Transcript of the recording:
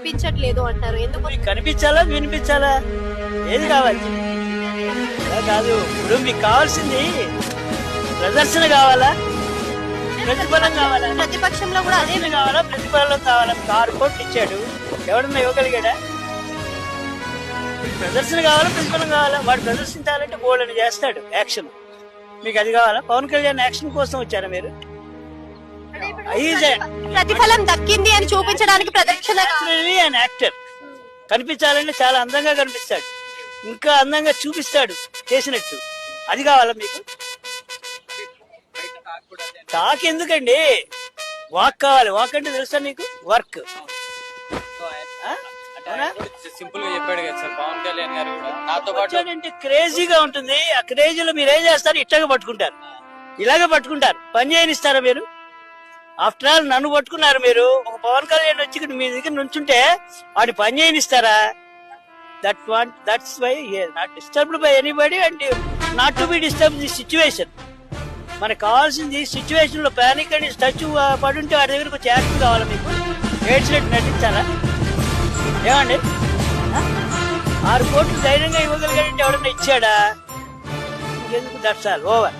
కనిపించట్లేదు అంటారు ఎందుకు? మీకు కనిపించాలా వినిపించాలా ఏది కావాలి? అలా కాదు, ఇప్పుడు మీకు కావాల్సింది ప్రదర్శన కావాలా, ప్రతిఫలం కావాలా? ప్రతిపక్షంలో కూడా అదే ప్రదర్శన కావాలా, ప్రతిఫలం కావాలా? మీకు 6 కోట్లు ఇచ్చాడు, ఎవడన్నా ఇవ్వగలిగాడా? మీకు ప్రదర్శన కావాలా, ప్రతిఫలం కావాలా? వాడు ప్రదర్శించాలంటే బోల్డ్ చేస్తాడు యాక్షన్. మీకు అది కావాలా? పవన్ కళ్యాణ్ యాక్షన్ కోసం వచ్చారా మీరు? ప్రతిఫలం దక్కింది అని చూపించడానికి ప్రదక్షిణ ఆయన యాక్టర్ కనిపించాలంటే చాలా అందంగా కనిపిస్తాడు, ఇంకా అందంగా చూపిస్తాడు చేసినట్టు. అది కావాలా మీకు? టాక్ ఎందుకండి, వాక్ కావాలి. వాక్ అంటే తెలుసా మీకు? వర్క్. సింపుల్ గా చెప్పాడు కదా సార్ పవన్ కళ్యాణ్ గారు కూడా. నాతో పాటు అంటే క్రేజీగా ఉంటుంది. ఆ క్రేజీలో మీరు ఏం చేస్తారు? ఇట్లాగే పట్టుకుంటారు, ఇలాగే పట్టుకుంటారు. పని చేయనిస్తారా మీరు? ఆఫ్టర్ ఆల్ నన్ను పట్టుకున్నారు మీరు. ఒక పవన్ కళ్యాణ్ వచ్చి మీ దగ్గర నుంచుంటే వాడి పని చేయనిస్తారా? That's why not disturbed by anybody and not to be disturb the situation. మనకు కావాల్సింది సిచ్యువేషన్ లో పానిక్ అని టచ్ పడుంటే వాడి దగ్గరకు వచ్చి యాక్షన్ కావాలా? మీకు ఏడ్చినట్టు నటించాలా? ఏమండి, 6 కోట్లు ధైర్యంగా ఇవ్వగలిగాడంటే ఎవడన్నా ఇచ్చాడా? ఇంకెందుకు? That's all over.